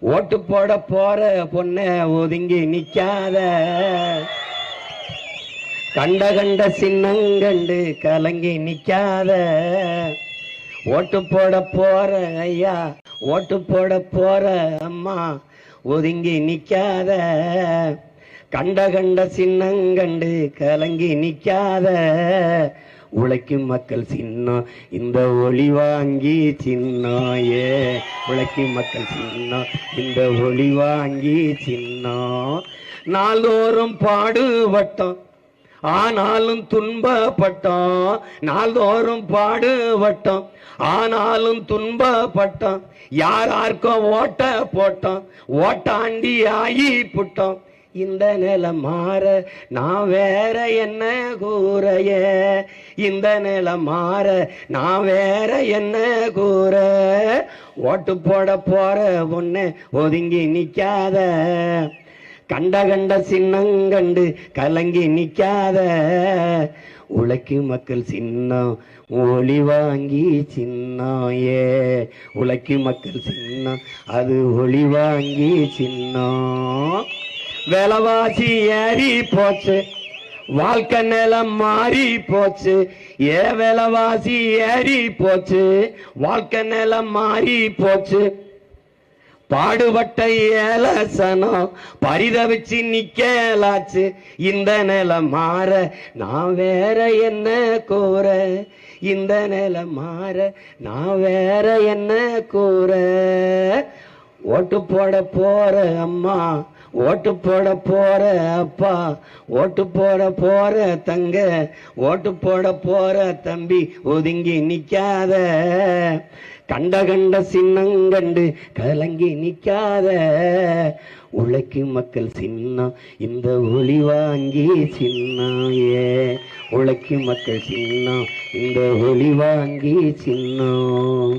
ஓட்டு போட போற பொண்ண ஒதுங்கி நிக்காத, கண்ட கண்ட சின்னங்கண்டு கலங்கி நிக்காத. ஓட்டு போட போற ஐயா, ஓட்டு போட போற அம்மா ஒதுங்கி நிக்காத, கண்ட கண்ட சின்னங்கண்டு கலங்கி நிக்காத. உழைக்கும் மக்கள் சின்னம் இந்த ஒளி வாங்கி சின்னம், ஏ உழைக்கும் மக்கள் சின்னம் இந்த ஒளி வாங்கி சின்னம். நாள்தோறும் பாடுபட்டோம் ஆனாலும் துன்பப்பட்டோம், நாள்தோறும் பாடுபட்டோம் ஆனாலும் துன்பப்பட்டோம். யாரார்க்கோ ஓட்ட போட்டோம், ஓட்டாண்டி ஆகி புட்டோம். இந்த நிலை மாற நான் வேற என்ன கூறைய, இந்த நிலை மாற நான் வேற என்ன கூற. ஓட்டு போட போற பொண்ணு ஒதுங்கி நிக்காத, கண்ட கண்ட சின்னங்கண்டு கலங்கி நிக்காத. உழைக்கும் மக்கள் சின்னம் ஒளி வாங்கி சின்னம், ஏ உழைக்கும் மக்கள் சின்னம் அது ஒளி வாங்கி சின்னம். விலைவாசி ஏறி போச்சு, வாழ்க்கை நிலம் மாறி போச்சு. ஏ விலைவாசி ஏறி போச்சு, வாழ்க்கை நிலம் மாறி போச்சு. பாடுபட்ட ஏலசனம் பரிதவிச்சு நிக்கலாச்சு. இந்த நிலை மாற நான் வேற என்ன கூற, இந்த நிலை மாற நான் வேற என்ன கூற. ஓட்டு போட போற அம்மா, ஓட்டு போட போற அப்பா, ஓட்டு போட போற தங்க, ஓட்டு போட போற தம்பி ஒதுங்கி நிக்காத, கண்ட கண்ட சின்னங்கண்டு கலங்கி நிக்காத. உழைக்கும் மக்கள் சின்னம் இந்த ஒளி வாங்கி சின்னம், ஏ உழைக்கும் மக்கள் சின்னம் இந்த ஒளி வாங்கி சின்னம்.